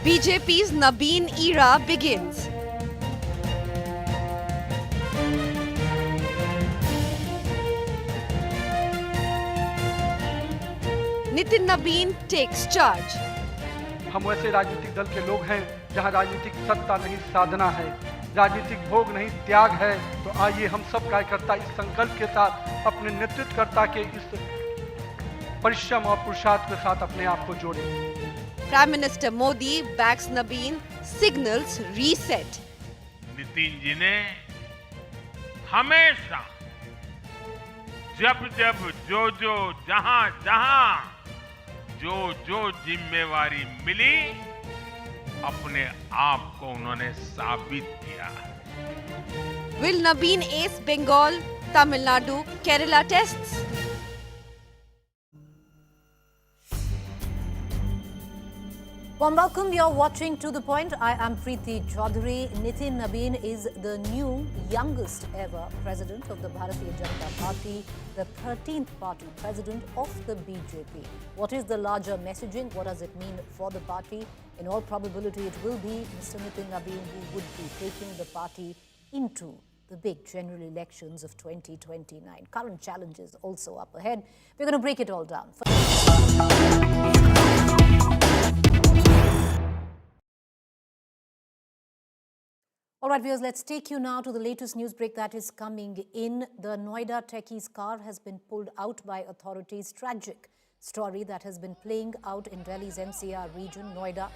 BJP's Nabin era begins. Nitin Nabin takes charge. हम वैसे राजनीतिक दल के लोग हैं जहां राजनीतिक सत्ता नहीं साधना है, राजनीतिक भोग नहीं त्याग है। तो आइए हम सब कार्यकर्ता इस संकल्प के साथ अपने नेतृत्वकर्ता के इस परिश्रम और पुरुषार्थ के साथ अपने आप को जोड़ें। Prime Minister Modi backs Nabin, signals reset. Nitin ji ने हमेशा जब जो जहां जो जिम्मेवारी मिली अपने आप को उन्होंने साबित किया है। Will Nabin ace Bengal, Tamil Nadu, Kerala tests? Warm welcome, you're watching To The Point. I am Preeti Choudhry. Nitin Nabin is the new youngest ever president of the Bharatiya Janata Party, the 13th party president of the BJP. What is the larger messaging? What does it mean for the party? In all probability, it will be Mr. Nitin Nabin who would be taking the party into the big general elections of 2029. Current challenges also up ahead. We're going to break it all down. All right, viewers, let's take you now to the latest news break that is coming in. The Noida techie's car has been pulled out by authorities. Tragic story that has been playing out in Delhi's NCR region, Noida.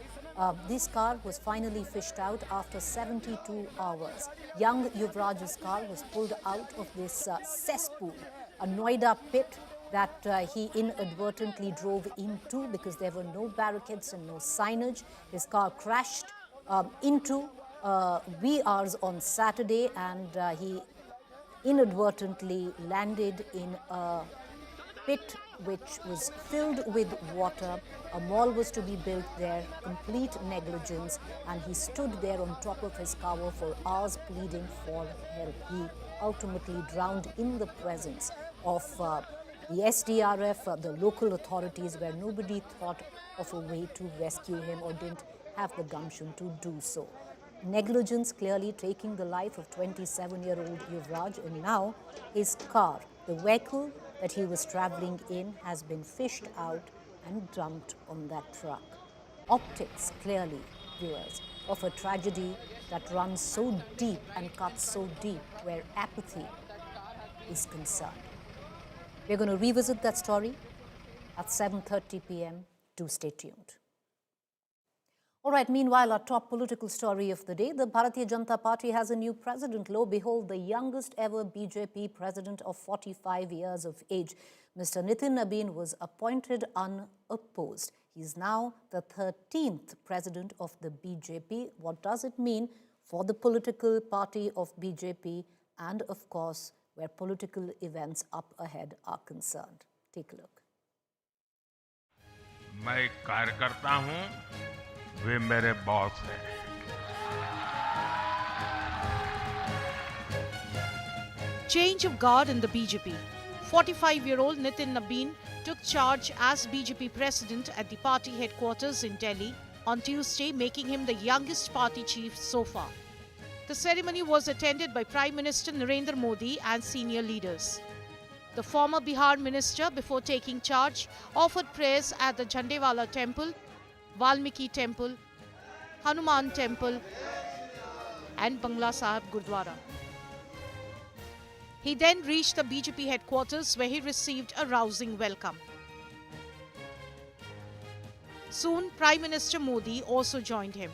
This car was finally fished out after 72 hours. Young Yuvraj's car was pulled out of this cesspool, a Noida pit that he inadvertently drove into because there were no barricades and no signage. His car crashed into wee hours on Saturday, and he inadvertently landed in a pit which was filled with water. A mall was to be built there, complete negligence, and he stood there on top of his car for hours pleading for help. He ultimately drowned in the presence of the SDRF, the local authorities, where nobody thought of a way to rescue him or didn't have the gumption to do so. Negligence clearly taking the life of 27-year-old Yuvraj, and now his car, the vehicle that he was traveling in, has been fished out and dumped on that truck. Optics, clearly, viewers, of a tragedy that runs so deep and cuts so deep where apathy is concerned. We're going to revisit that story at 7:30 p.m. Do stay tuned. All right, meanwhile, our top political story of the day, the Bharatiya Janata Party has a new president. Lo, behold, the youngest ever BJP president of 45 years of age. Mr. Nitin Nabin was appointed unopposed. He's now the 13th president of the BJP. What does it mean for the political party of BJP and, of course, where political events up ahead are concerned? Take a look. मैं कार्यकर्ता हूं, वे मेरे boss हैं। Change of guard in the BJP. 45-year-old Nitin Nabin took charge as BJP president at the party headquarters in Delhi on Tuesday, making him the youngest party chief so far. The ceremony was attended by Prime Minister Narendra Modi and senior leaders. The former Bihar minister, before taking charge, offered prayers at the Jhandewala temple, Valmiki temple, Hanuman temple and Bangla Sahib Gurdwara. He then reached the BJP headquarters where he received a rousing welcome. Soon, Prime Minister Modi also joined him.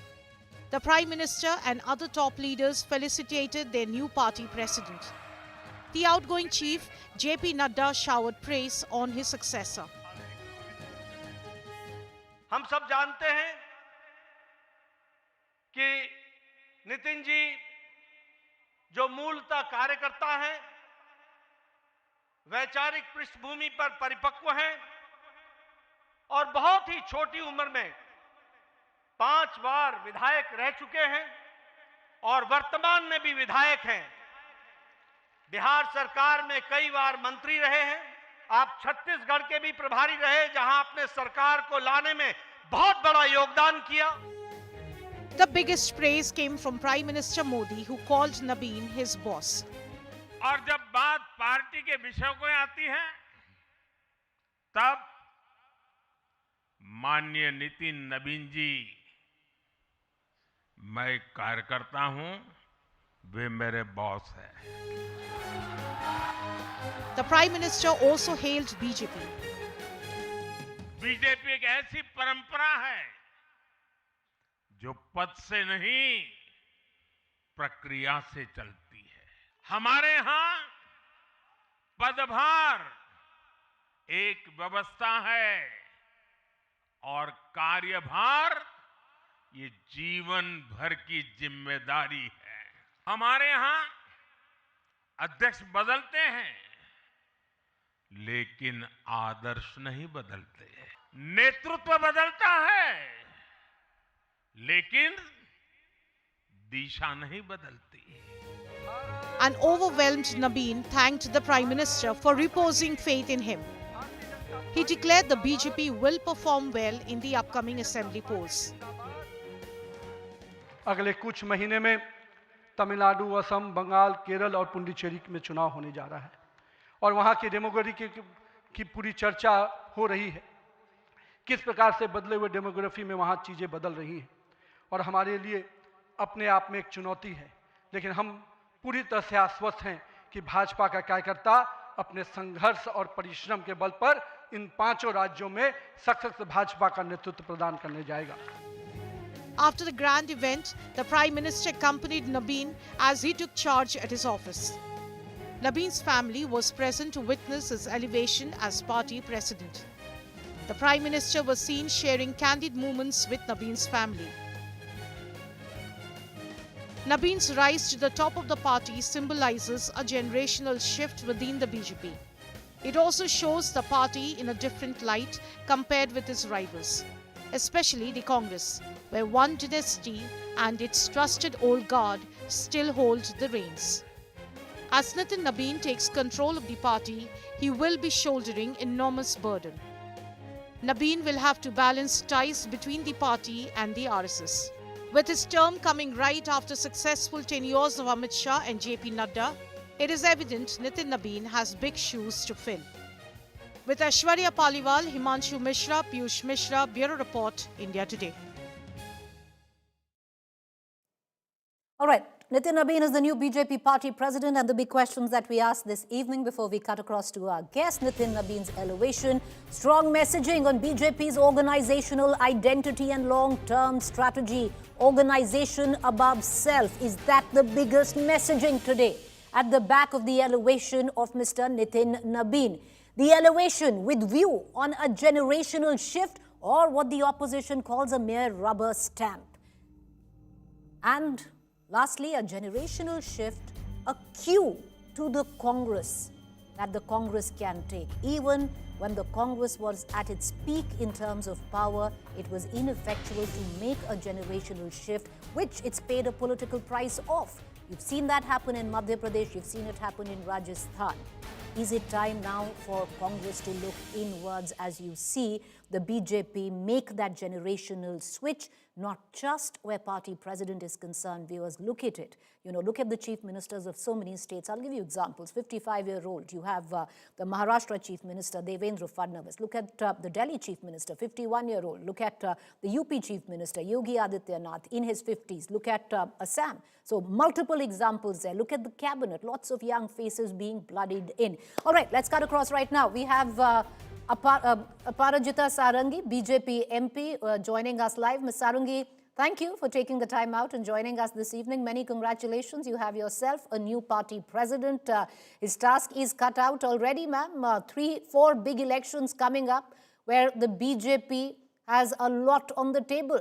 The Prime Minister and other top leaders felicitated their new party president. The outgoing chief, JP Nadda, showered praise on his successor. हम सब जानते हैं कि नितिन जी जो मूलतः कार्यकर्ता हैं, वैचारिक पृष्ठभूमि पर परिपक्व हैं और बहुत ही छोटी उम्र में 5 बार विधायक रह चुके हैं और वर्तमान में भी विधायक हैं। बिहार सरकार में कई बार मंत्री रहे हैं। आप छत्तीसगढ़ के भी प्रभारी रहे, जहां आपने सरकार को लाने में बहुत बड़ा योगदान किया। The biggest praise came from Prime Minister Modi, who called Nabin his boss. और जब बात पार्टी के विषयों को आती है, तब माननीय नितिन नबीन जी, मैं कार्यकर्ता हूं, वे मेरे बॉस हैं। The Prime Minister also hailed BJP. BJP एक ऐसी परंपरा है जो पद से नहीं, प्रक्रिया से चलती है। हमारे यहां पदभार एक व्यवस्था है और कार्यभार ये जीवन भर की जिम्मेदारी है। हमारे यहां अध्यक्ष बदलते हैं, लेकिन आदर्श नहीं बदलते। नेतृत्व बदलता है, लेकिन दिशा नहीं बदलती। An overwhelmed Nabin thanked the Prime Minister for reposing faith in him. He declared the BJP will perform well in the upcoming assembly polls. अगले कुछ महीने में तमिलनाडु, असम, बंगाल, केरल और पुडुचेरी में चुनाव होने जा रहा है और वहाँ की डेमोग्राफी की पूरी चर्चा हो रही है। किस प्रकार से बदले हुए डेमोग्राफी में वहाँ चीज़ें बदल रही हैं और हमारे लिए अपने आप में एक चुनौती है, लेकिन हम पूरी तरह से आश्वस्त हैं कि भाजपा का कार्यकर्ता अपने संघर्ष और परिश्रम के बल पर इन पांचों राज्यों में सशक्त भाजपा का नेतृत्व प्रदान करने जाएगा। After the grand event, the Prime Minister accompanied Nabin as he took charge at his office. Nabin's family was present to witness his elevation as party president. The Prime Minister was seen sharing candid moments with Nabin's family. Nabin's rise to the top of the party symbolizes a generational shift within the BJP. It also shows the party in a different light compared with its rivals, especially the Congress, where one dynasty and its trusted old guard still hold the reins. As Nitin Nabin takes control of the party, he will be shouldering enormous burden. Nabin will have to balance ties between the party and the RSS. With his term coming right after successful tenures of Amit Shah and JP Nadda, it is evident Nitin Nabin has big shoes to fill. With Aishwarya Paliwal, Himanshu Mishra, Piyush Mishra, Bureau Report, India Today. All right. Nitin Nabin is the new BJP party president, and the big questions that we asked this evening before we cut across to our guest, Nitin Nabin's elevation, strong messaging on BJP's organizational identity and long-term strategy, organization above self. Is that the biggest messaging today at the back of the elevation of Mr. Nitin Nabin? The elevation with view on a generational shift, or what the opposition calls a mere rubber stamp. And lastly, a generational shift, a cue to the Congress that the Congress can take. Even when the Congress was at its peak in terms of power, it was ineffectual to make a generational shift, which it's paid a political price of. You've seen that happen in Madhya Pradesh, you've seen it happen in Rajasthan. Is it time now for Congress to look inwards as you see the BJP make that generational switch, not just where party president is concerned? Viewers, look at it. You know, look at the chief ministers of so many states. I'll give you examples. 55-year-old, you have the Maharashtra chief minister, Devendra Fadnavis. Look at the Delhi chief minister, 51-year-old. Look at the UP chief minister, Yogi Adityanath, in his 50s. Look at Assam. So multiple examples there. Look at the cabinet, lots of young faces being blooded in. All right, let's cut across right now. We have Aparajita Sarangi, BJP MP, joining us live. Ms. Sarangi, thank you for taking the time out and joining us this evening. Many congratulations. You have yourself a new party president. His task is cut out already, ma'am. 3-4 big elections coming up where the BJP has a lot on the table.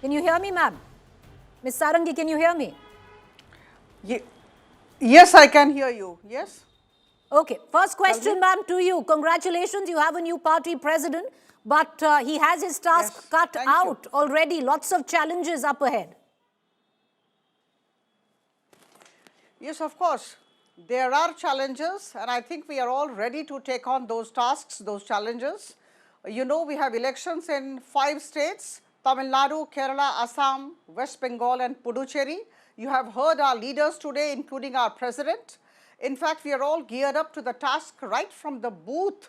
Can you hear me, ma'am? Ms. Sarangi, can you hear me? Yes, I can hear you. Yes. Okay. First question, ma'am, to you. Congratulations, you have a new party president, but he has his task cut out already. Lots of challenges up ahead. Yes, of course. There are challenges, and I think we are all ready to take on those tasks, those challenges. You know, we have elections in 5 states, Tamil Nadu, Kerala, Assam, West Bengal and Puducherry. You have heard our leaders today, including our president. In fact, we are all geared up to the task right from the booth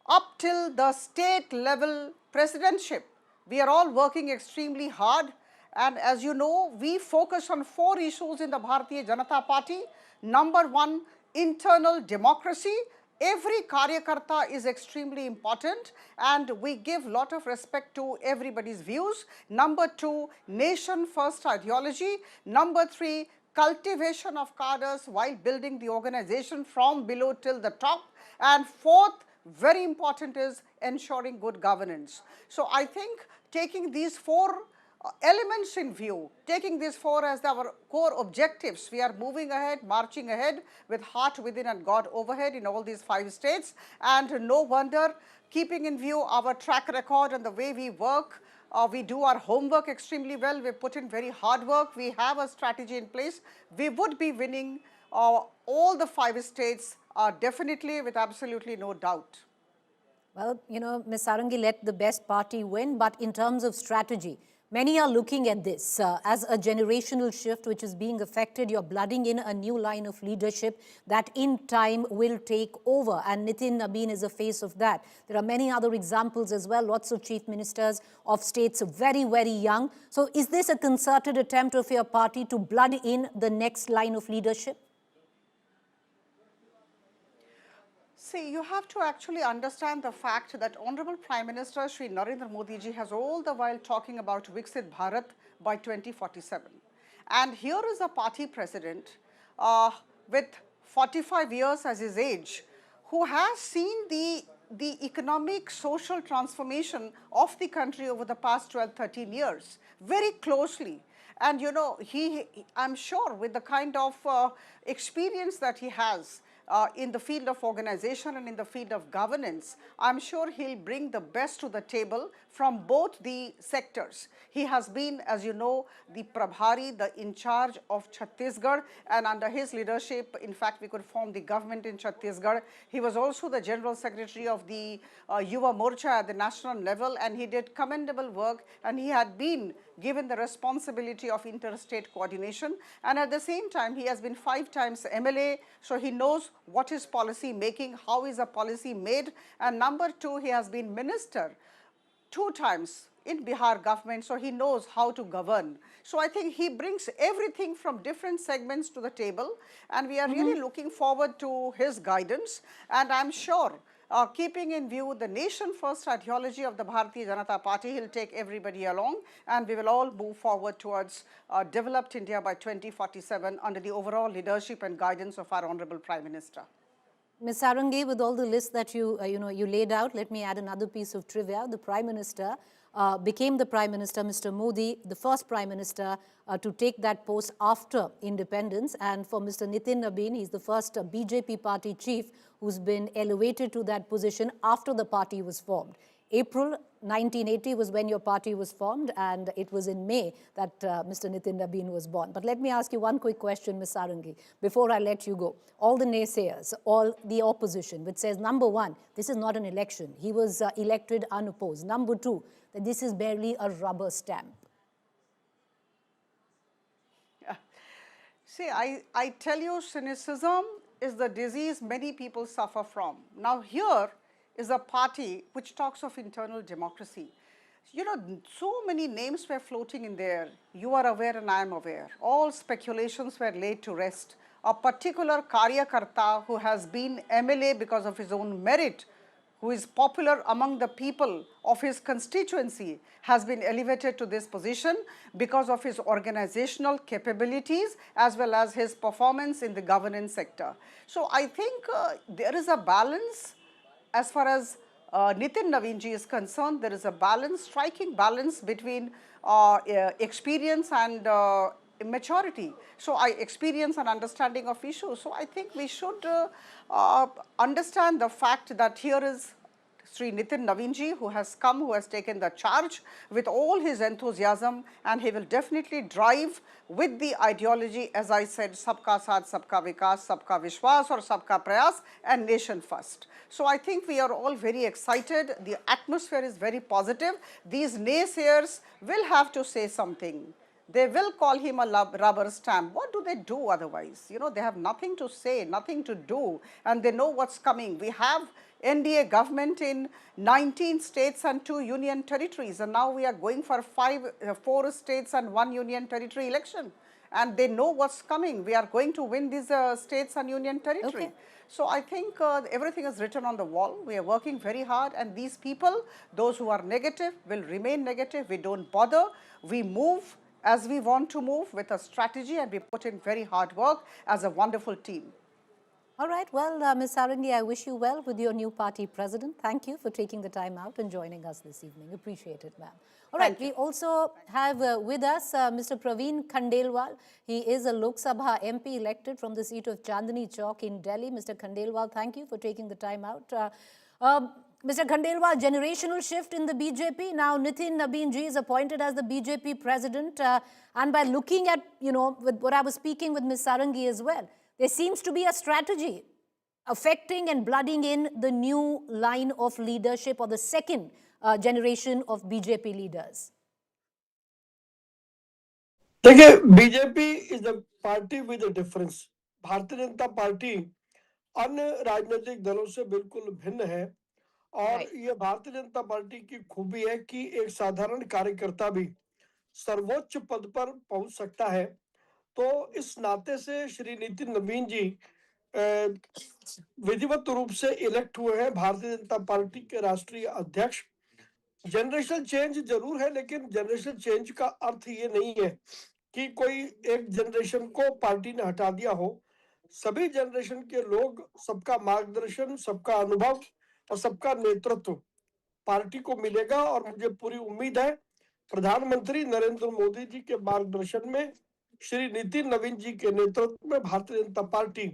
up till the state level presidentship. We are all working extremely hard, and as you know, we focus on 4 issues in the Bharatiya Janata Party. Number 1, internal democracy. Every Karyakarta is extremely important and we give lot of respect to everybody's views. Number 2, nation first ideology. Number 3, cultivation of cadres while building the organization from below till the top. And 4th, very important, is ensuring good governance. So I think taking these 4 elements in view, taking these 4 as our core objectives, we are moving ahead, marching ahead with heart within and God overhead in all these 5 states. And no wonder, keeping in view our track record and the way we work, we do our homework extremely well, we put in very hard work, we have a strategy in place, we would be winning all the 5 states definitely, with absolutely no doubt. Well, you know, Ms. Sarangi, let the best party win, but in terms of strategy, many are looking at this as a generational shift which is being affected. You're blooding in a new line of leadership that in time will take over, and Nitin Nabin is a face of that. There are many other examples as well, lots of chief ministers of states very, very young. So is this a concerted attempt of your party to blood in the next line of leadership? See, you have to actually understand the fact that Honorable Prime Minister Shri Narendra Modi ji has all the while talking about Viksit Bharat by 2047. And here is a party president with 45 years as his age, who has seen the economic, social transformation of the country over the past 12, 13 years very closely. And you know, I'm sure with the kind of experience that he has in the field of organization and in the field of governance, I'm sure he'll bring the best to the table from both the sectors. He has been, as you know, the Prabhari, the in charge of Chhattisgarh, and under his leadership, in fact, we could form the government in Chhattisgarh. He was also the General Secretary of the Yuva Morcha at the national level, and he did commendable work, and he had been given the responsibility of interstate coordination, and at the same time, he has been 5 times MLA, so he knows what is policy making, how is a policy made, and number 2, he has been minister 2 times in Bihar government, so he knows how to govern. So I think he brings everything from different segments to the table, and we are really looking forward to his guidance, and I'm sure keeping in view the nation first ideology of the Bharatiya Janata Party, he'll take everybody along, and we will all move forward towards developed India by 2047 under the overall leadership and guidance of our Honorable Prime Minister. Ms. Sarangi, with all the lists that you laid out, let me add another piece of trivia. The Prime Minister became the Prime Minister, Mr. Modi, the first Prime Minister to take that post after independence. And for Mr. Nitin Nabin, he's the first BJP party chief who's been elevated to that position after the party was formed. April 1980 was when your party was formed, and it was in May that Mr. Nitin Nabin was born. But let me ask you one quick question, Ms. Sarangi, before I let you go. All the naysayers, all the opposition, which says, number 1, this is not an election. He was elected unopposed. Number 2, that this is barely a rubber stamp. See, I tell you, cynicism is the disease many people suffer from. Now here is a party which talks of internal democracy. You know, so many names were floating in there. You are aware and I am aware. All speculations were laid to rest. A particular Karyakarta who has been MLA because of his own merit, who is popular among the people of his constituency, has been elevated to this position because of his organizational capabilities as well as his performance in the governance sector. So I think there is a balance as far as Nitin Nabin ji is concerned. There is a balance, striking balance between experience and maturity. So I experience and understanding of issues. So I think we should understand the fact that here is Sri Nitin Nabin ji, who has come, who has taken the charge with all his enthusiasm, and he will definitely drive with the ideology, as I said, Sabka Saath, Sabka Vikas, Sabka Vishwas or Sabka Prayas, and nation first. So I think we are all very excited. The atmosphere is very positive. These naysayers will have to say something. They will call him a rubber stamp. What do they do otherwise? You know, they have nothing to say, nothing to do, and they know what's coming. We have NDA government in 19 states and 2 union territories, and now we are going for 4 states and 1 union territory election. And they know what's coming. We are going to win these states and union territory. Okay. So I think everything is written on the wall. We are working very hard, and these people, those who are negative, will remain negative. We don't bother. We move as we want to move with a strategy, and we put in very hard work as a wonderful team. All right. Well, Ms. Sarangi, I wish you well with your new party president. Thank you for taking the time out and joining us this evening. Appreciate it, ma'am. All right. We also have with us Mr. Praveen Khandelwal. He is a Lok Sabha MP elected from the seat of Chandni Chowk in Delhi. Mr. Khandelwal, thank you for taking the time out. Mr. Khandelwal, generational shift in the BJP. Now, Nitin Nabin ji is appointed as the BJP president. And by looking at, with what I was speaking with Ms. Sarangi as well, there seems to be a strategy affecting and blooding in the new line of leadership or the second generation of BJP leaders. देखिए, BJP is a party with a difference. Bharatiya Janata party अन्य राजनीतिक दलों से बिल्कुल भिन्न है, और ये भारतीय जनता पार्टी की खूबी है कि एक साधारण कार्यकर्ता भी सर्वोच्च पद पर पहुंच सकता है. तो इस नाते से श्री नितिन नवीन जी विधिवत रूप से इलेक्ट हुए हैं भारतीय जनता पार्टी के राष्ट्रीय अध्यक्ष. जनरेशनल चेंज जरूर है, लेकिन जनरेशनल चेंज का अर्थ ये नहीं है कि कोई एक जनरेशन को पार्टी ने हटा दिया हो. सभी जनरेशन के लोग, सबका मार्गदर्शन, सबका अनुभव और सबका नेतृत्व पार्टी को मिलेगा, और मुझे पूरी उम्मीद है प्रधानमंत्री नरेंद्र मोदी जी के मार्गदर्शन में, श्री नितिन नवीन जी के नेतृत्व में भारतीय जनता पार्टी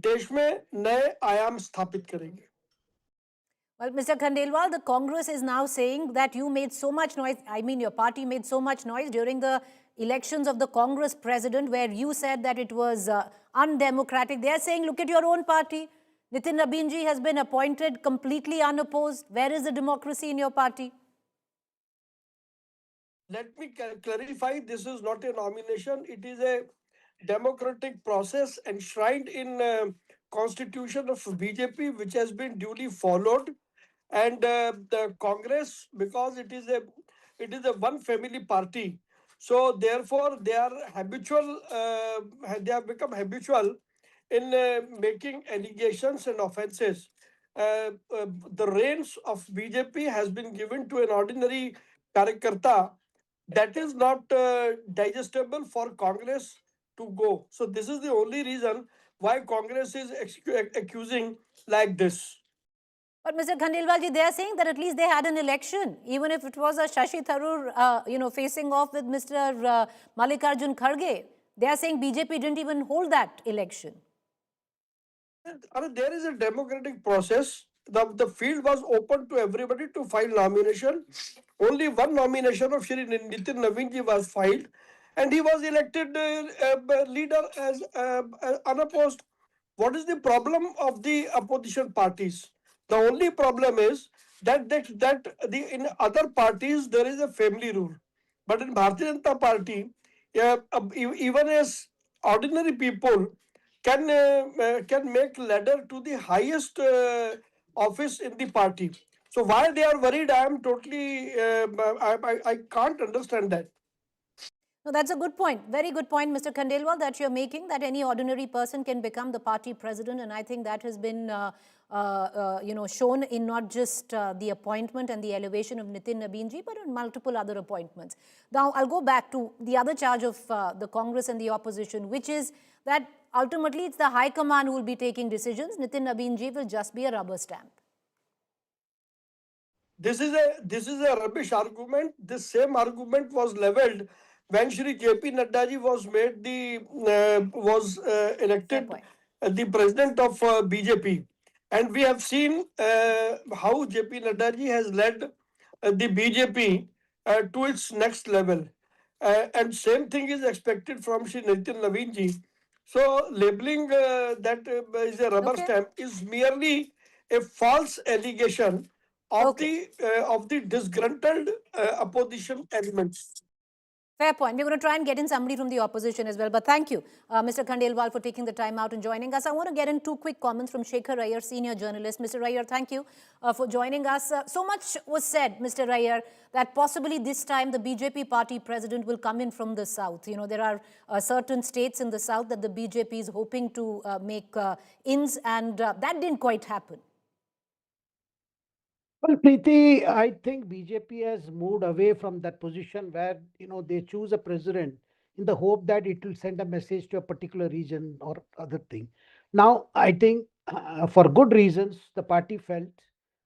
देश में नए आयाम स्थापित करेगी. Well, Mr. Khandelwal, the Congress is now saying that you made so much noise, I mean your party made so much noise during the elections of the Congress president, where you said that it was undemocratic. They are saying, look at your own party. Nitin Nabin ji has been appointed completely unopposed. Where is the democracy in your party? Let me clarify, this is not a nomination. It is a democratic process enshrined in constitution of BJP, which has been duly followed. And the Congress, because it is a one family party, so therefore they are habitual, they have become habitual in making allegations and offenses. The reins of BJP has been given to an ordinary karyakarta. That is not digestible for Congress to go. So this is the only reason why Congress is accusing like this. But Mr. Khandelwal ji, they are saying that at least they had an election, even if it was a Shashi Tharoor, facing off with Mr. Mallikarjun Kharge. They are saying BJP didn't even hold that election. There is a democratic process. The field was open to everybody to file nomination. Only one nomination of Shri Nitin Nabin ji was filed, and he was elected leader as unopposed. What is the problem of the opposition parties? The only problem is that in other parties there is a family rule, but in Bharatiya Janata Party, even as ordinary people can make ladder to the highest office in the party. So why they are worried, I am totally I can't understand that. No, that's a good point. Very good point, Mr. Khandelwal, that you're making, that any ordinary person can become the party president. And I think that has been, shown in not just the appointment and the elevation of Nitin Nabin ji, but in multiple other appointments. Now, I'll go back to the other charge of the Congress and the opposition, which is that ultimately it's the High Command who will be taking decisions. Nitin Nabin ji will just be a rubber stamp. This is a rubbish argument. This same argument was leveled when Shri JP Nadda ji was elected the president of BJP. And we have seen how JP Nadda ji has led the BJP to its next level. And same thing is expected from Shri Nitin Nabin ji. So labeling that is a rubber Okay. stamp is merely a false allegation of Okay. the disgruntled opposition elements. Fair point. We're going to try and get in somebody from the opposition as well. But thank you, Mr. Khandelwal, for taking the time out and joining us. I want to get in two quick comments from Shekhar Iyer, senior journalist. Mr. Iyer, thank you for joining us. So much was said, Mr. Iyer, that possibly this time the BJP party president will come in from the south. You know, there are certain states in the south that the BJP is hoping to make ins, and that didn't quite happen. Well, Preeti, I think BJP has moved away from that position where, they choose a president in the hope that it will send a message to a particular region or other thing. Now, I think for good reasons, the party felt,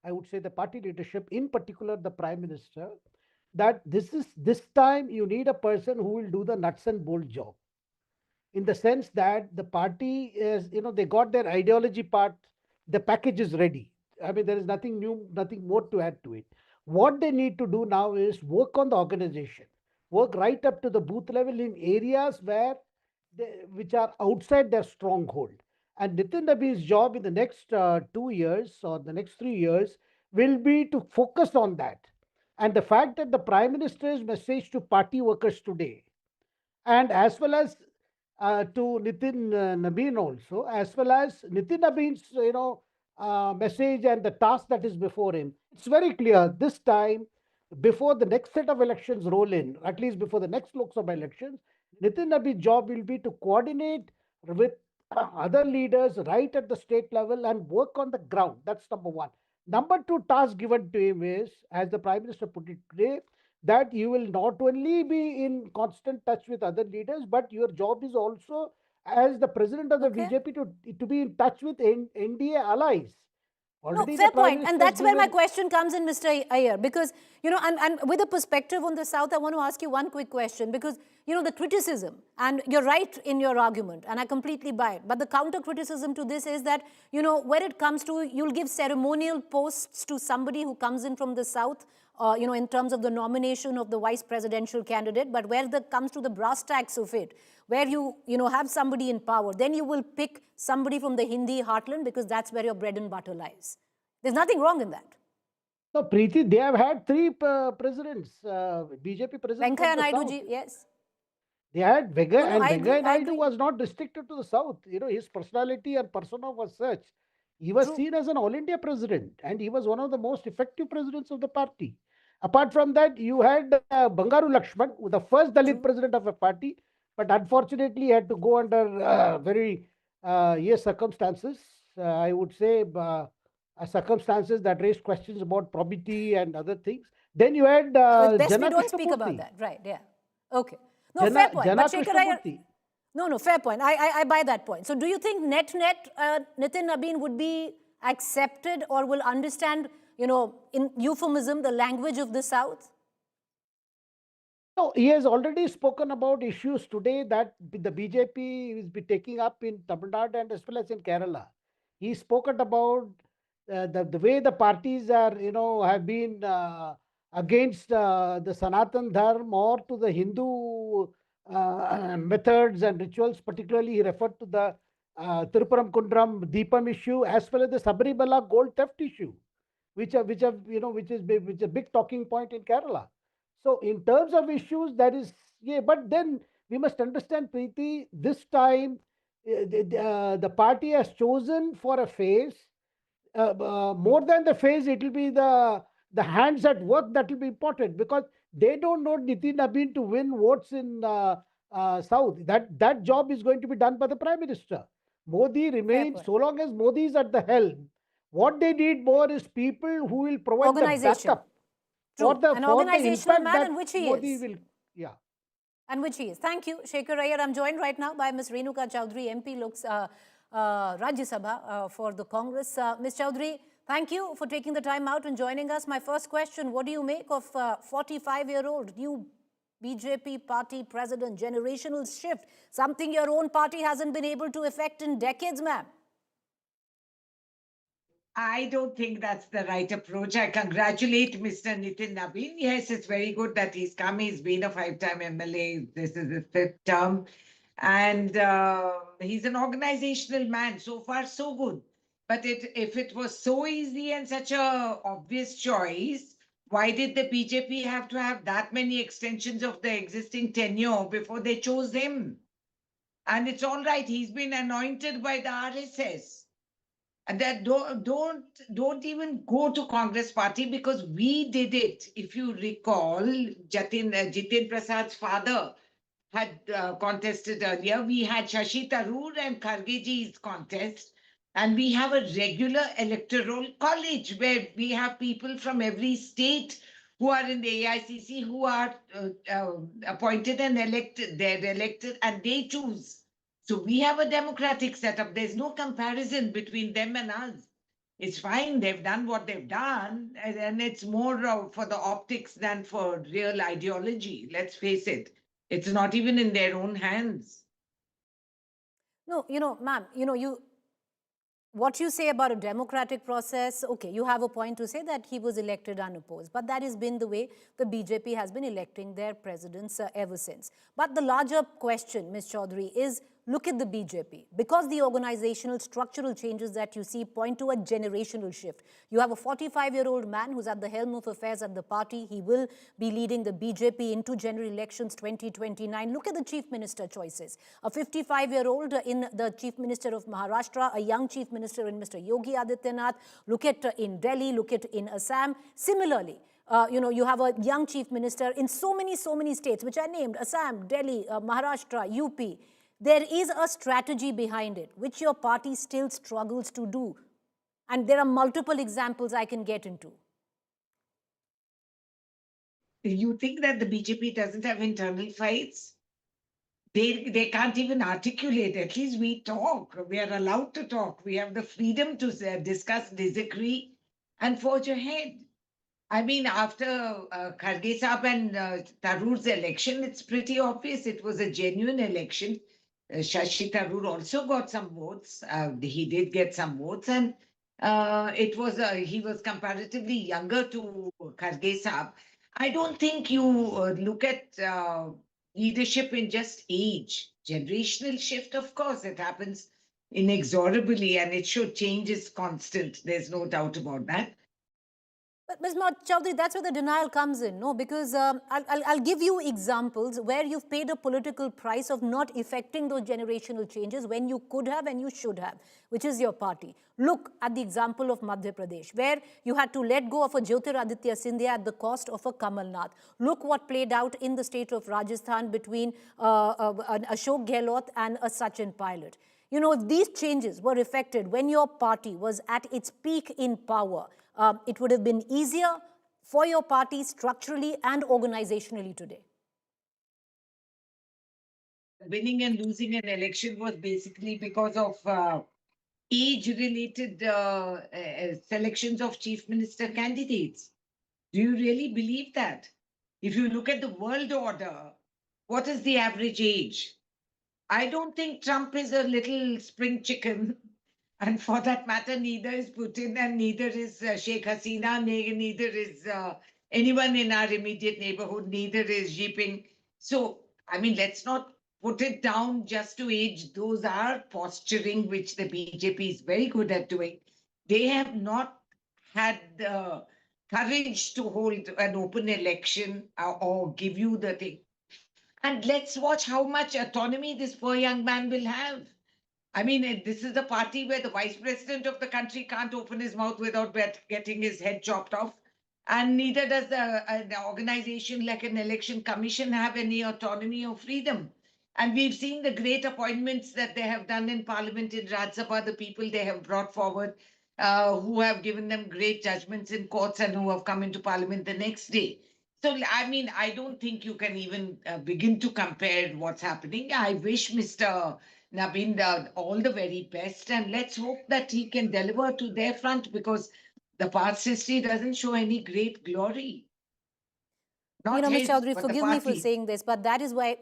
I would say the party leadership, in particular the prime minister, that this time you need a person who will do the nuts and bolt job, in the sense that the party is, they got their ideology part, the package is ready. I mean, there is nothing new, nothing more to add to it. What they need to do now is work on the organization, work right up to the booth level in areas which are outside their stronghold. And Nitin Nabin's job in the next 2 years or the next 3 years will be to focus on that. And the fact that the Prime Minister's message to party workers today, and as well as to Nitin Nabin also, as well as Nitin Nabin's message and the task that is before him. It's very clear this time, before the next set of elections roll in, at least before the next Lok Sabha elections, Nitin Nabin's job will be to coordinate with other leaders right at the state level and work on the ground. That's number one. Number two task given to him is, as the Prime Minister put it today, that you will not only be in constant touch with other leaders, but your job is also, as the president of the BJP, to be in touch with NDA allies. No, fair point. And that's where my question comes in, Mr. Iyer, because, and with a perspective on the South, I want to ask you one quick question, because, the criticism, and you're right in your argument, and I completely buy it, but the counter criticism to this is that, where it comes to, you'll give ceremonial posts to somebody who comes in from the South, in terms of the nomination of the vice presidential candidate, but where it comes to the brass tacks of it, where you have somebody in power, then you will pick somebody from the Hindi heartland because that's where your bread and butter lies. There's nothing wrong in that. No, Preeti, they have had 3 presidents, BJP presidents. Venkaiah Naidu ji, yes. They had Venkaiah Naidu agree. was not restricted to the South. His personality and persona was such. He was seen as an all India president, and he was one of the most effective presidents of the party. Apart from that, you had Bangaru Lakshman, the first Dalit president of a party, but unfortunately he had to go under very circumstances. I would say circumstances that raised questions about probity and other things. Then you had best we don't speak about that, right? Yeah. Okay. No, fair point. But Shekhar Iyer, no, fair point. I buy that point. So do you think net Nitin Nabin would be accepted or will understand, in euphemism, the language of the South? No, he has already spoken about issues today that the BJP is be taking up in Tamil Nadu and as well as in Kerala. He's spoken about the way the parties are, have been against the Sanatan Dharma or to the Hindu methods and rituals. Particularly, he referred to the Tirupuram Kundram Deepam issue as well as the Sabarimala gold theft issue, which is a big talking point in Kerala. So, in terms of issues, that is, but then we must understand, Preeti, this time the party has chosen for a phase. More than the phase, it will be the hands at work that will be important, because they don't know Nitin Nabin to win votes in South. That job is going to be done by the Prime Minister. Modi remains, so long as Modi is at the helm. What they need more is people who will provide the backup. An organizational man, in which he Modi is. Will, yeah. And which he is. Thank you, Shekhar Iyer. I'm joined right now by Ms. Renuka Choudhry, MP Rajya Sabha for the Congress. Ms. Choudhry, thank you for taking the time out and joining us. My first question, what do you make of 45-year-old new BJP party president, generational shift, something your own party hasn't been able to effect in decades, ma'am? I don't think that's the right approach. I congratulate Mr. Nitin Nabin. Yes, it's very good that he's come. He's been a 5-time MLA. This is his 5th term. And he's an organizational man. So far, so good. But if it was so easy and such a obvious choice, why did the BJP have to have that many extensions of the existing tenure before they chose him? And it's all right. He's been anointed by the RSS. And that don't even go to Congress party because we did it. If you recall, Jitin Prasad's father had contested earlier. We had Shashi Tharoor and Khargeji's contest, and we have a regular electoral college where we have people from every state who are in the AICC who are appointed and elected. They're elected and they choose. So we have a democratic setup. There's no comparison between them and us. It's fine. They've done what they've done, and it's more for the optics than for real ideology. Let's face it. It's not even in their own hands. No, ma'am, what you say about a democratic process, okay, you have a point to say that he was elected unopposed, but that has been the way the BJP has been electing their presidents ever since. But the larger question, Ms. Choudhry, is look at the BJP. Because the organizational structural changes that you see point to a generational shift. You have a 45-year-old man who's at the helm of affairs at the party. He will be leading the BJP into general elections 2029. Look at the chief minister choices. A 55-year-old in the chief minister of Maharashtra, a young chief minister in Mr. Yogi Adityanath. Look at in Delhi, look at in Assam. Similarly, you have a young chief minister in so many states, which I named, Assam, Delhi, Maharashtra, UP. There is a strategy behind it, which your party still struggles to do. And there are multiple examples I can get into. You think that the BJP doesn't have internal fights? They can't even articulate. At least we talk. We are allowed to talk. We have the freedom to discuss, disagree, and forge ahead. I mean, after Kharge Saab and Tharoor's election, it's pretty obvious it was a genuine election. Shashi Tharoor also got some votes. He did get some votes, and he was comparatively younger to Kharge Saab. I don't think you look at leadership in just age. Generational shift, of course, it happens inexorably, and it should change is constant. There's no doubt about that. But Ms. Choudhry, that's where the denial comes in, no? Because I'll give you examples where you've paid a political price of not effecting those generational changes when you could have and you should have, which is your party. Look at the example of Madhya Pradesh, where you had to let go of a Jyotiraditya Scindia at the cost of a Kamal Nath. Look what played out in the state of Rajasthan between an Ashok Gehlot and a Sachin Pilot. If these changes were effected when your party was at its peak in power, it would have been easier for your party structurally and organizationally today. Winning and losing an election was basically because of age-related selections of chief minister candidates. Do you really believe that? If you look at the world order, what is the average age? I don't think Trump is a little spring chicken. And for that matter, neither is Putin and neither is Sheikh Hasina, neither is anyone in our immediate neighborhood, neither is Xi Jinping. So, I mean, let's not put it down just to age. Those are posturing, which the BJP is very good at doing. They have not had the courage to hold an open election or give you the thing. And let's watch how much autonomy this poor young man will have. I mean, this is a party where the vice president of the country can't open his mouth without getting his head chopped off. And neither does an organization like an election commission have any autonomy or freedom. And we've seen the great appointments that they have done in parliament, in Rajya Sabha, the people they have brought forward, who have given them great judgments in courts and who have come into parliament the next day. So, I mean, I don't think you can even begin to compare what's happening. I wish Mr. Nabin all the very best, and let's hope that he can deliver to their front, because the past history doesn't show any great glory. Ms. Choudhry, forgive me for saying this, but that is why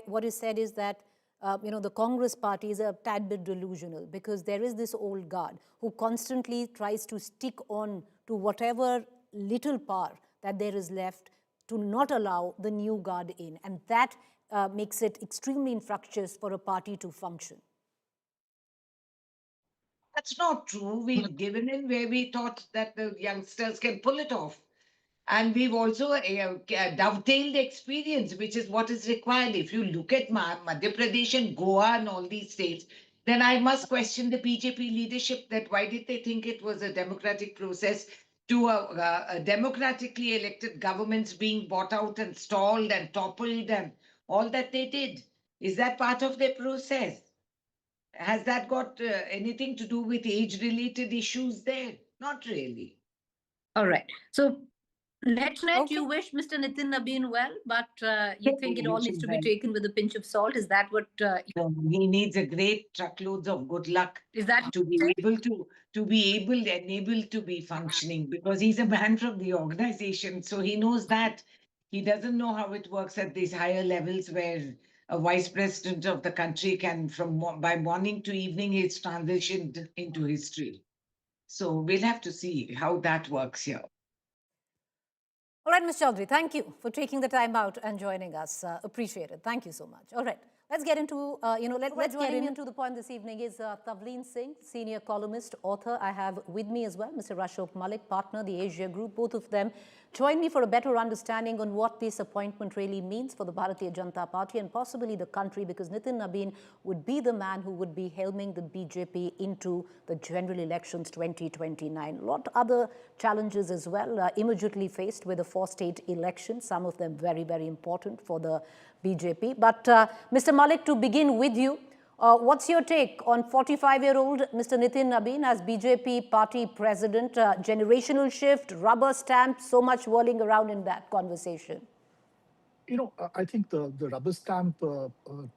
what you said is that the Congress party is a tad bit delusional, because there is this old guard who constantly tries to stick on to whatever little power that there is left to not allow the new guard in. And that makes it extremely infructuous for a party to function. That's not true. We've given in where we thought that the youngsters can pull it off. And we've also dovetailed experience, which is what is required. If you look at Madhya Pradesh and Goa and all these states, then I must question the BJP leadership, that why did they think it was a democratic process to a democratically elected governments being bought out and stalled and toppled and all that they did? Is that part of their process? Has that got anything to do with age-related issues there? Not really. All right. So net, you wish Mr. Nitin Nabin well, but you think it all needs to be taken with a pinch of salt. Is that what? He needs a great truckloads of good luck. Is that to be able and able to be functioning, because he's a man from the organization, so he knows that. He doesn't know how it works at these higher levels, where a vice president of the country can, by morning to evening, he's transitioned into history. So we'll have to see how that works here. All right, Ms. Choudhry, thank you for taking the time out and joining us. Appreciate it. Thank you so much. All right, let's get into, let's get into the point this evening is Tavleen Singh, senior columnist, author. I have with me as well Mr. Ashok Malik, partner, the Asia Group. Both of them join me for a better understanding on what this appointment really means for the Bharatiya Janata Party and possibly the country, because Nitin Nabin would be the man who would be helming the BJP into the general elections 2029. A lot other challenges as well immediately faced with the 4-state elections, some of them very, very important for the BJP. But Mr. Malik, to begin with you, what's your take on 45-year-old Mr. Nitin Nabin as BJP party president? Generational shift, rubber stamp, so much whirling around in that conversation. I think the rubber stamp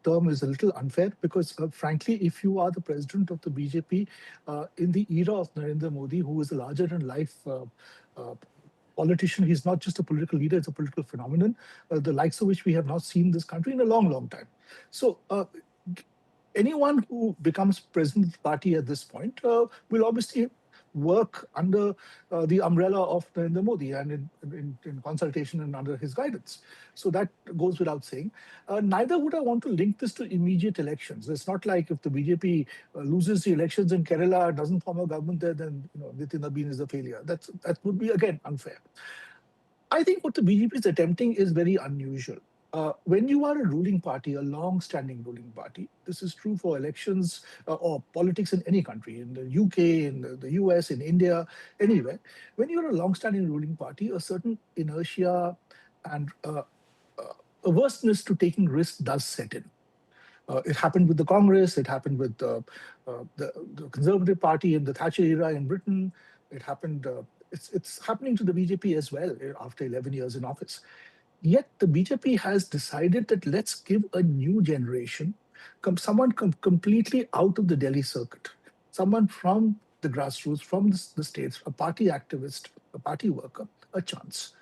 term is a little unfair, because frankly, if you are the president of the BJP in the era of Narendra Modi, who is a larger-than-life politician, he's not just a political leader, it's a political phenomenon, the likes of which we have not seen in this country in a long, long time. So anyone who becomes president of the party at this point will obviously work under the umbrella of Narendra Modi and in consultation and under his guidance. So that goes without saying. Neither would I want to link this to immediate elections. It's not like if the BJP loses the elections in Kerala, doesn't form a government there, then Nitin Nabin is a failure. That would be, again, unfair. I think what the BJP is attempting is very unusual. When you are a ruling party, a long-standing ruling party, this is true for elections or politics in any country, in the UK, in the US, in India, anywhere. When you're a long-standing ruling party, a certain inertia and averseness to taking risks does set in. It happened with the Congress. It happened with the Conservative Party in the Thatcher era in Britain. It happened. It's happening to the BJP as well after 11 years in office. Yet the BJP has decided that let's give a new generation, someone completely out of the Delhi circuit, someone from the grassroots, from the states, a party activist, a party worker, a chance.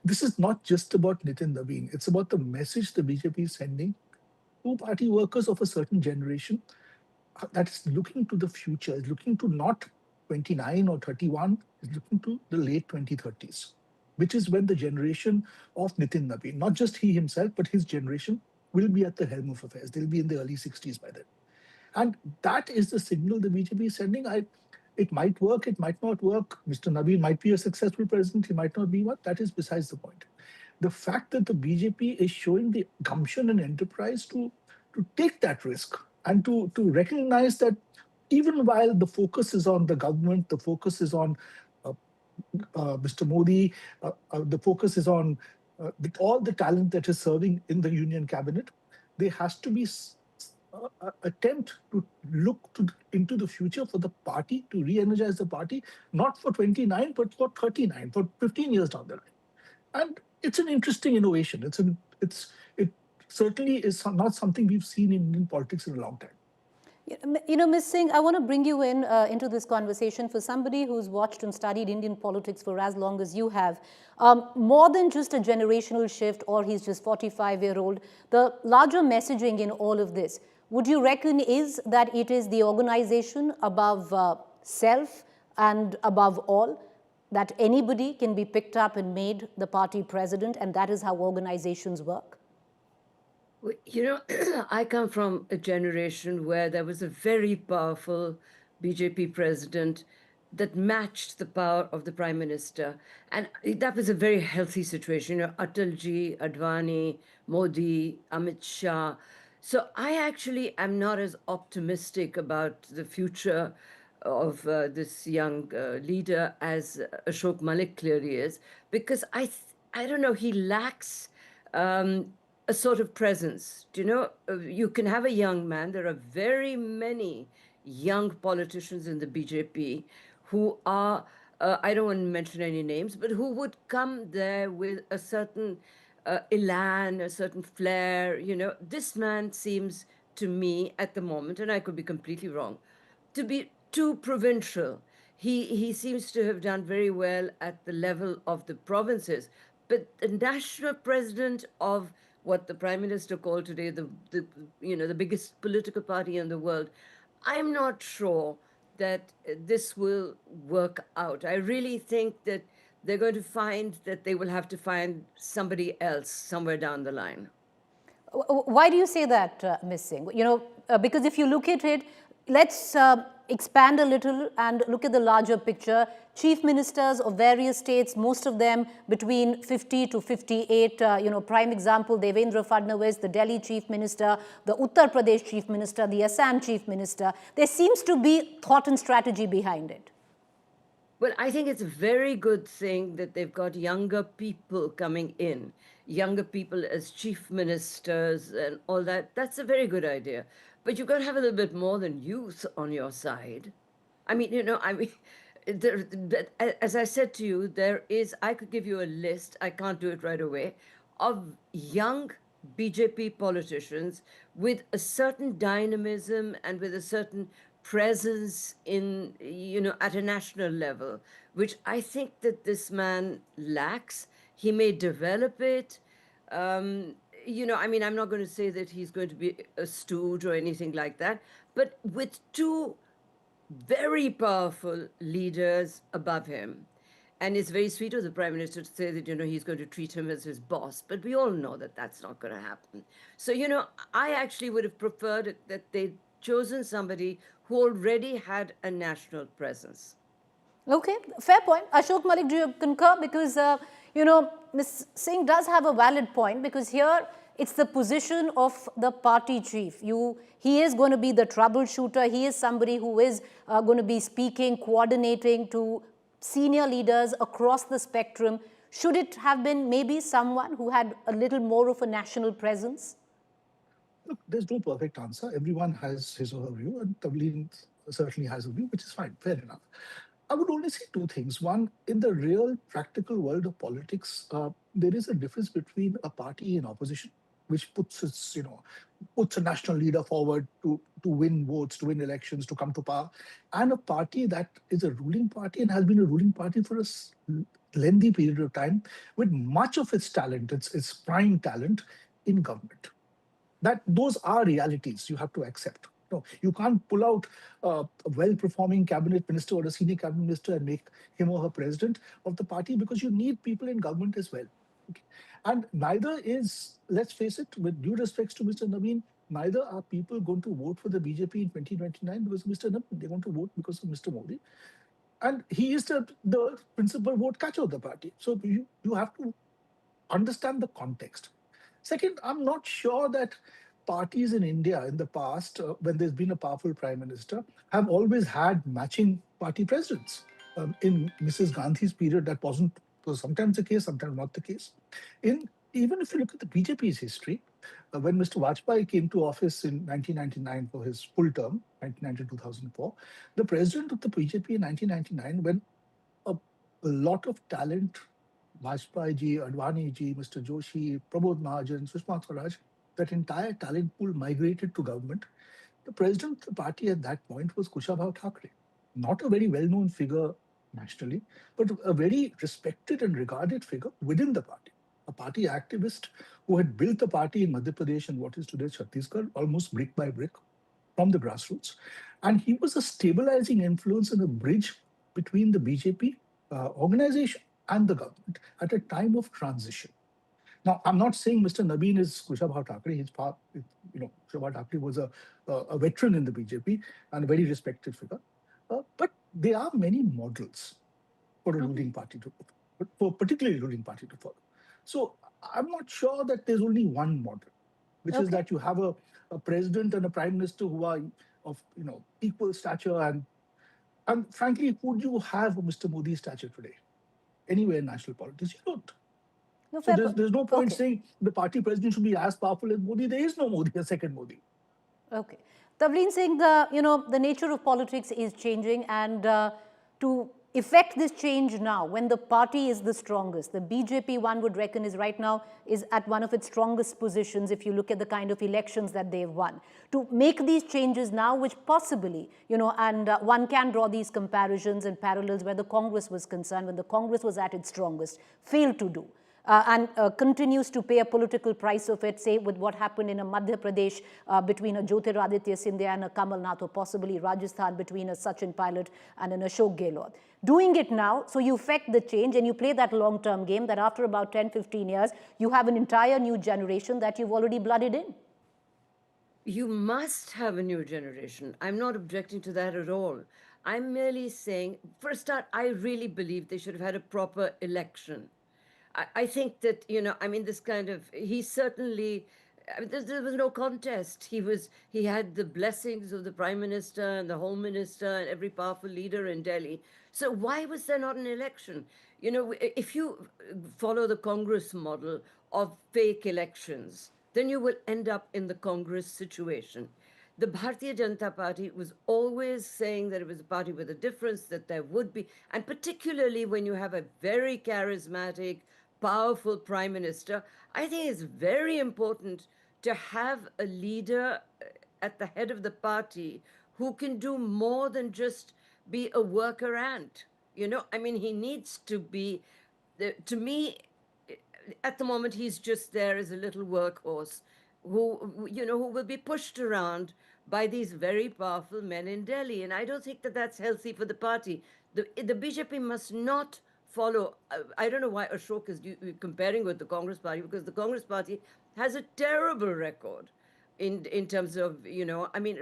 This is not just about Nitin Nabin. It's about the message the BJP is sending to party workers of a certain generation that is looking to the future, is looking to not 29 or 31, is looking to the late 2030s. Which is when the generation of Nitin Nabin, not just he himself, but his generation, will be at the helm of affairs. They'll be in the early 60s by then. And that is the signal the BJP is sending. It might work, it might not work. Mr. Nabin might be a successful president, he might not be one. That is besides the point. The fact that the BJP is showing the gumption and enterprise to take that risk and to recognize that even while the focus is on the government, the focus is on Mr. Modi, the focus is on all the talent that is serving in the union cabinet. There has to be an attempt to look into the future for the party, to re-energize the party, not for 29, but for 39, for 15 years down the line. And it's an interesting innovation. It certainly is not something we've seen in Indian politics in a long time. Ms. Singh, I want to bring you into this conversation. For somebody who's watched and studied Indian politics for as long as you have, more than just a generational shift or he's just 45-year-old, the larger messaging in all of this, would you reckon is that it is the organization above self and above all, that anybody can be picked up and made the party president, and that is how organizations work? You know, I come from a generation where there was a very powerful BJP president that matched the power of the prime minister. And that was a very healthy situation. You know, Atalji, Advani, Modi, Amit Shah. So I actually am not as optimistic about the future of this young leader as Ashok Malik clearly is, because I don't know, he lacks a sort of presence. Do you know, you can have a young man. There are very many young politicians in the BJP who are, I don't want to mention any names, but who would come there with a certain elan, a certain flair. You know, this man seems to me at the moment, and I could be completely wrong, to be too provincial. He seems to have done very well at the level of the provinces, but the national president of what the prime minister called today the biggest political party in the world, I'm not sure that this will work out. I really think that they're going to find that they will have to find somebody else somewhere down the line. Why do you say that, Ms. Singh? You know, because if you look at it, let's expand a little and look at the larger picture. Chief ministers of various states, most of them between 50 to 58, prime example, Devendra Fadnavis, the Delhi chief minister, the Uttar Pradesh chief minister, the Assam chief minister. There seems to be thought and strategy behind it. Well, I think it's a very good thing that they've got younger people coming in, younger people as chief ministers and all that. That's a very good idea. But you've got to have a little bit more than youth on your side. I mean, as I said to you, I could give you a list, I can't do it right away, of young BJP politicians with a certain dynamism and with a certain presence in, at a national level, which I think that this man lacks. He may develop it. I'm not going to say that he's going to be a stooge or anything like that, but with two very powerful leaders above him. And it's very sweet of the prime minister to say that, he's going to treat him as his boss. But we all know that that's not going to happen. So, I actually would have preferred that they'd chosen somebody who already had a national presence. Okay, fair point. Ashok Malik, do you concur? Because, Ms. Singh does have a valid point, because here it's the position of the party chief. He is going to be the troubleshooter. He is somebody who is going to be speaking, coordinating to senior leaders across the spectrum. Should it have been maybe someone who had a little more of a national presence? Look, there's no perfect answer. Everyone has his or her view, and Tavleen certainly has a view, which is fine, fair enough. I would only say two things. One, in the real practical world of politics, there is a difference between a party in opposition, which puts a national leader forward to win votes, to win elections, to come to power, and a party that is a ruling party and has been a ruling party for a lengthy period of time, with much of its talent, its prime talent, in government. Those are realities you have to accept. No, you can't pull out a well-performing cabinet minister or a senior cabinet minister and make him or her president of the party, because you need people in government as well. Okay? And neither is, let's face it, with due respects to Mr. Naveen, neither are people going to vote for the BJP in 2029 because of Mr. Naveen. They're going to vote because of Mr. Modi. And he is the principal vote catcher of the party. So you have to understand the context. Second, I'm not sure that parties in India in the past, when there's been a powerful prime minister, have always had matching party presidents. In Mrs. Gandhi's period, that was sometimes the case, sometimes not the case. Even if you look at the BJP's history, when Mr. Vajpayee came to office in 1999 for his full term, 1990-2004, the president of the BJP in 1999, when a lot of talent, Vajpayee ji, Advani ji, Mr. Joshi, Pramod Mahajan, Sushma Swaraj, that entire talent pool migrated to government. The president of the party at that point was Kushabha Thakre. Not a very well-known figure nationally, but a very respected and regarded figure within the party. A party activist who had built the party in Madhya Pradesh and what is today Chhattisgarh, almost brick by brick from the grassroots. And he was a stabilizing influence and a bridge between the BJP organization and the government at a time of transition. Now, I'm not saying Mr. Nabin is Kushabha Thackeray. Kushabha Thackeray was a veteran in the BJP and a very respected figure. But there are many models for a ruling party for particularly ruling party to follow. So I'm not sure that there's only one model, which is that you have a president and a prime minister who are of equal stature and frankly, would you have Mr. Modi's stature today anywhere in national politics? You don't. No, So there's no point saying the party president should be as powerful as Modi. There is no Modi, a second Modi. Okay. Tavleen saying the nature of politics is changing, and to effect this change now, when the party is the strongest, the BJP, one would reckon, is right now is at one of its strongest positions if you look at the kind of elections that they've won. To make these changes now, which possibly, and one can draw these comparisons and parallels where the Congress was concerned, when the Congress was at its strongest, failed to do. And continues to pay a political price of it, say with what happened in a Madhya Pradesh between a Jyotiraditya Scindia and a Kamal Nath, or possibly Rajasthan between a Sachin Pilot and an Ashok Gehlot. Doing it now, so you effect the change and you play that long-term game that after about 10, 15 years, you have an entire new generation that you've already blooded in. You must have a new generation. I'm not objecting to that at all. I'm merely saying, for a start, I really believe they should have had a proper election. I think that, this kind of, he certainly, there was no contest. He had the blessings of the Prime Minister and the Home Minister and every powerful leader in Delhi. So why was there not an election? If you follow the Congress model of fake elections, then you will end up in the Congress situation. The Bharatiya Janata Party was always saying that it was a party with a difference, that there would be, and particularly when you have a very charismatic, powerful prime minister, I think it's very important to have a leader at the head of the party who can do more than just be a worker ant. He needs to be, to me, at the moment, he's just there as a little workhorse who will be pushed around by these very powerful men in Delhi. And I don't think that that's healthy for the party. The BJP must not follow. I don't know why Ashok is comparing with the Congress Party, because the Congress Party has a terrible record in terms of,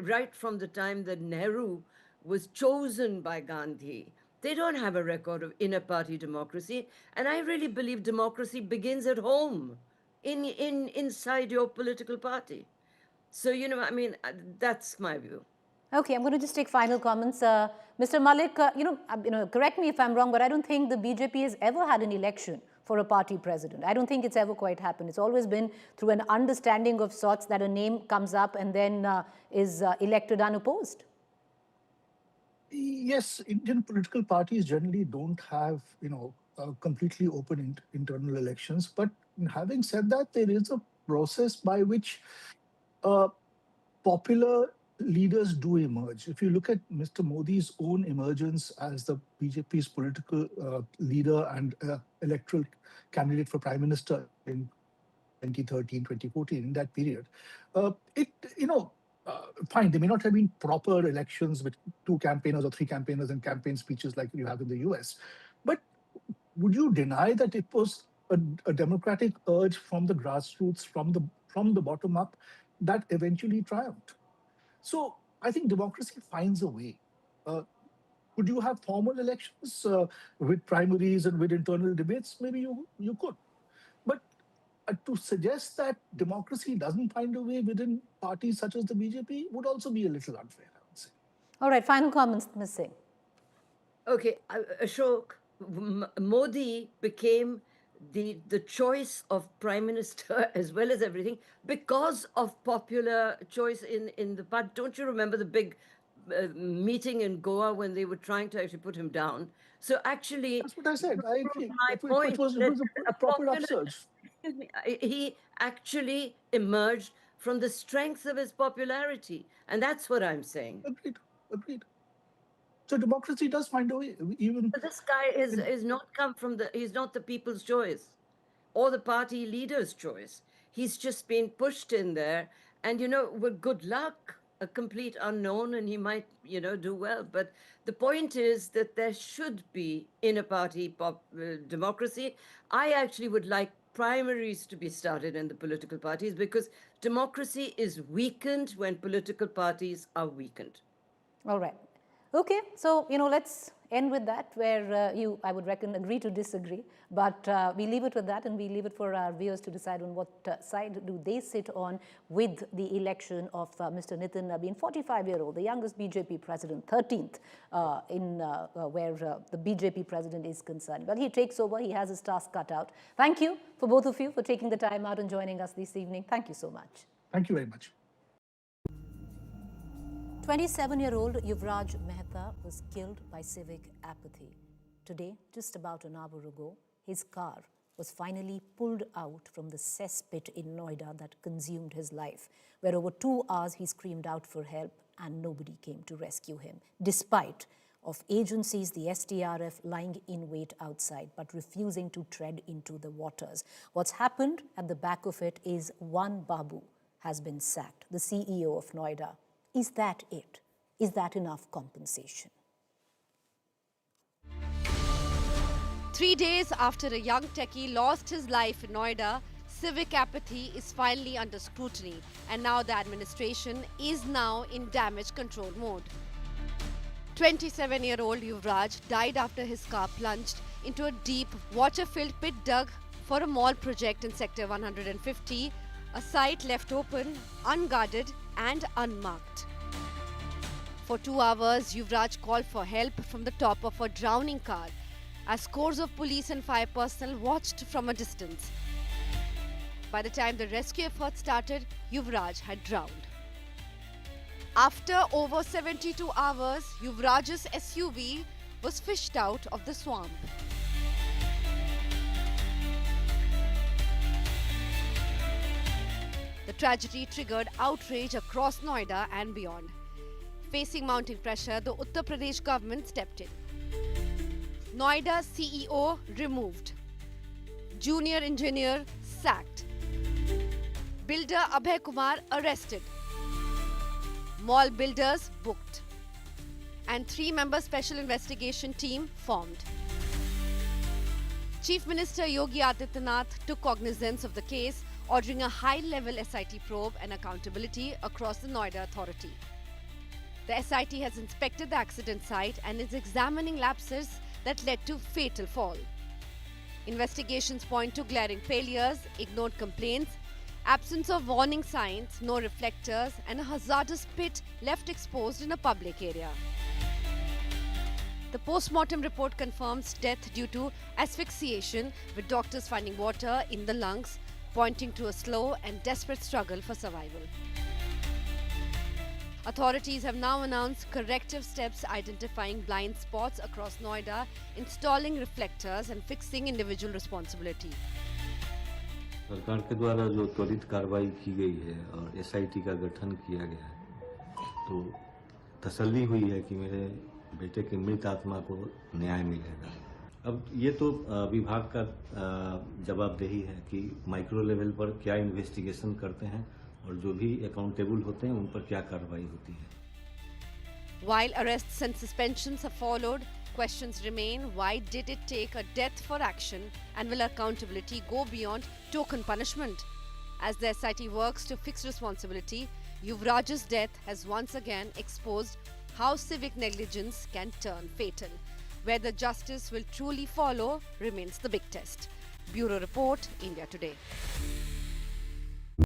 right from the time that Nehru was chosen by Gandhi. They don't have a record of inner party democracy. And I really believe democracy begins at home, inside your political party. So, that's my view. Okay, I'm going to just take final comments. Mr. Malik, correct me if I'm wrong, but I don't think the BJP has ever had an election for a party president. I don't think it's ever quite happened. It's always been through an understanding of sorts that a name comes up and then is elected unopposed. Yes, Indian political parties generally don't have, completely open internal elections. But having said that, there is a process by which popular leaders do emerge. If you look at Mr. Modi's own emergence as the BJP's political leader and electoral candidate for prime minister in 2013, 2014, in that period, fine, there may not have been proper elections with 2 campaigners or 3 campaigners and campaign speeches like you have in the US. But would you deny that it was a democratic urge from the grassroots, from the bottom up, that eventually triumphed? So I think democracy finds a way. Could you have formal elections with primaries and with internal debates? Maybe you could. But to suggest that democracy doesn't find a way within parties such as the BJP would also be a little unfair, I would say. All right, final comments, Ms. Singh. Okay, Ashok, Modi became the choice of prime minister as well as everything because of popular choice in the party. Don't you remember the big meeting in Goa when they were trying to actually put him down? So actually, that's what I said. I agree. It was a proper upsurge. Excuse me. He actually emerged from the strength of his popularity, and that's what I'm saying. Agreed. So democracy does find a way, even. But this guy is not come from he's not the people's choice or the party leader's choice. He's just been pushed in there. And, with good luck, a complete unknown, and he might, do well. But the point is that there should be inter-party democracy. I actually would like primaries to be started in the political parties because democracy is weakened when political parties are weakened. All right. Okay, so, let's end with that, where you, I would reckon, agree to disagree. But we leave it with that, and we leave it for our viewers to decide on what side do they sit on with the election of Mr. Nitin Nabin, 45-year-old, the youngest BJP president, 13th where the BJP president is concerned. But he takes over. He has his task cut out. Thank you for both of you for taking the time out and joining us this evening. Thank you so much. Thank you very much. 27-year-old Yuvraj Mehta was killed by civic apathy. Today, just about an hour ago, his car was finally pulled out from the cesspit in Noida that consumed his life, where over 2 hours he screamed out for help and nobody came to rescue him, despite of agencies, the STRF, lying in wait outside but refusing to tread into the waters. What's happened at the back of it is one Babu has been sacked, the CEO of Noida. Is that it? Is that enough compensation? 3 days after a young techie lost his life in Noida, civic apathy is finally under scrutiny, and now the administration is now in damage control mode. 27-year-old Yuvraj died after his car plunged into a deep, water-filled pit dug for a mall project in Sector 150, a site left open, unguarded and unmarked. For 2 hours, Yuvraj called for help from the top of a drowning car, as scores of police and fire personnel watched from a distance. By the time the rescue effort started, Yuvraj had drowned. After over 72 hours, Yuvraj's SUV was fished out of the swamp. The tragedy triggered outrage across Noida and beyond. Facing mounting pressure, the Uttar Pradesh government stepped in. Noida CEO removed. Junior engineer sacked. Builder Abhay Kumar arrested. Mall builders booked. And 3-member special investigation team formed. Chief Minister Yogi Adityanath took cognizance of the case, ordering a high-level SIT probe and accountability across the Noida authority. The SIT has inspected the accident site and is examining lapses that led to fatal fall. Investigations point to glaring failures, ignored complaints, absence of warning signs, no reflectors, and a hazardous pit left exposed in a public area. The post-mortem report confirms death due to asphyxiation, with doctors finding water in the lungs, pointing to a slow and desperate struggle for survival. Authorities have now announced corrective steps identifying blind spots across Noida, installing reflectors and fixing individual responsibility. सरकार के द्वारा जो त्वरित कार्रवाई की गई है और SIT का गठन किया गया है, तो तसल्ली हुई है कि मेरे बेटे की मृत आत्मा को न्याय मिलेगा। अब ये तो विभाग का जवाबदेही है कि माइक्रो लेवल पर क्या इन्वेस्टिगेशन करते हैं और जो भी अकाउंटेबल होते हैं उन पर क्या कार्रवाई होती है। While arrests and suspensions have followed, questions remain. Why did it take a death for action, and will accountability go beyond token punishment? As the SIT works to fix responsibility, Yuvraj's death has once again exposed how civic negligence can turn fatal. Whether justice will truly follow remains the big test. Bureau Report, India Today.